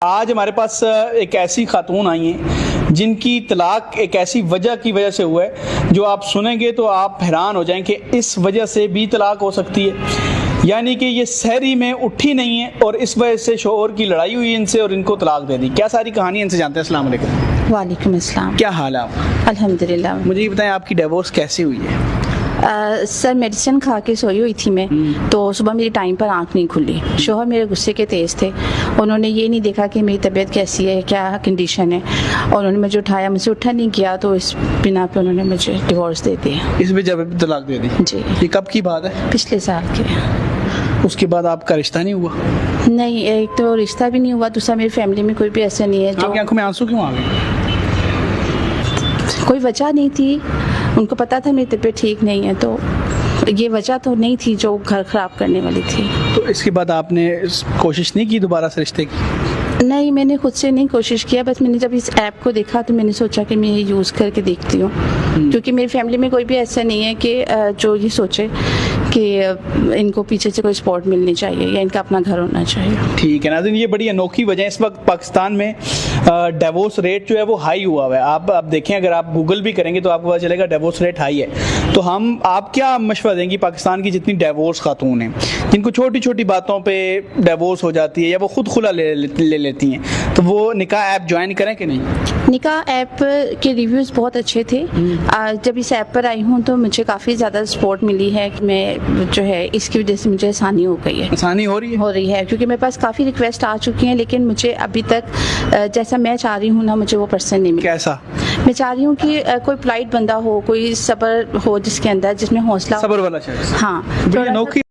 आज हमारे पास एक ऐसी खातून आई हैं जिनकी तलाक एक ऐसी वजह की वजह से हुआ है जो आप सुनेंगे तो आप हैरान हो जाएंगे कि इस वजह से भी तलाक हो सकती है। यानी कि ये सहरी में उठी नहीं है और इस वजह से शोहर की लड़ाई हुई इनसे और इनको तलाक दे दी। क्या सारी कहानी इनसे जानते हैं। अस्सलाम वालेकुम। वालेकुम अस्सलाम। क्या हाल है आपका? अल्हम्दुलिल्लाह। मुझे ये बताएं आपकी डिवोर्स कैसे हुई है? सर मेडिसिन खा के सोई हुई थी मैं, तो सुबह मेरी टाइम पर आंख नहीं खुली। शोहर मेरे गुस्से के तेज़ थे, उन्होंने ये नहीं देखा कि मेरी तबीयत कैसी है, क्या कंडीशन है, और उन्होंने मुझे उठाया, मुझसे उठा नहीं किया, तो इस बिना पे उन्होंने मुझे डिवोर्स दे दिया। इस वजह पे तलाक दे दी जी। ये कब की बात है? पिछले साल के। उसके बाद आपका रिश्ता नहीं हुआ? नहीं, एक तो रिश्ता भी नहीं हुआ, दूसरा मेरी फैमिली में कोई भी ऐसा नहीं है जो। आपकी आंखों में आंसू क्यों आ गए? कोई वजह नहीं थी, उनको पता था मेरी तबीयत ठीक नहीं है, तो ये वजह तो नहीं थी जो घर खराब करने वाली थी। तो इसके बाद आपने कोशिश नहीं की दोबारा से रिश्ते की? नहीं, मैंने खुद से नहीं कोशिश किया, बस मैंने जब इस ऐप को देखा तो मैंने सोचा कि मैं ये यूज़ करके देखती हूँ, क्योंकि मेरी फैमिली में कोई भी ऐसा नहीं है कि जो ये सोचे कि इनको पीछे से कोई सपोर्ट मिलनी चाहिए या इनका अपना घर होना चाहिए। ठीक है नाज़रीन, ये बड़ी अनोखी वजह है। इस वक्त पाकिस्तान में डिवोर्स रेट जो है वो हाई हुआ हुआ है। आप देखें, अगर आप गूगल भी करेंगे तो आपको पता चलेगा डिवोर्स रेट हाई है। तो आप क्या मशवरा देंगी पाकिस्तान की जितनी डिवोर्स खातून हैं जिनको छोटी छोटी बातों पे डिवोर्स हो जाती है या वो खुद खुला ले लेती हैं, तो वो निकाह ऐप ज्वाइन करें कि नहीं? निकाह ऐप के रिव्यूज़ बहुत अच्छे थे। जब इस ऐप पर आई हूँ तो मुझे काफ़ी ज़्यादा सपोर्ट मिली है। मैं जो है इसकी वजह से मुझे आसानी हो गई है। आसानी हो रही है क्योंकि मेरे पास काफ़ी रिक्वेस्ट आ चुकी हैं, लेकिन मुझे अभी तक जैसा मैं चाह रही हूँ ना, मुझे वो पर्सन नहीं मिला। कैसा? मैं चाह रही हूँ कि कोई पोलाइट बंदा हो, कोई सब्र हो जिसके अंदर, जिसमें हौसला, सब्र वाला शख्स। हाँ, अनोखी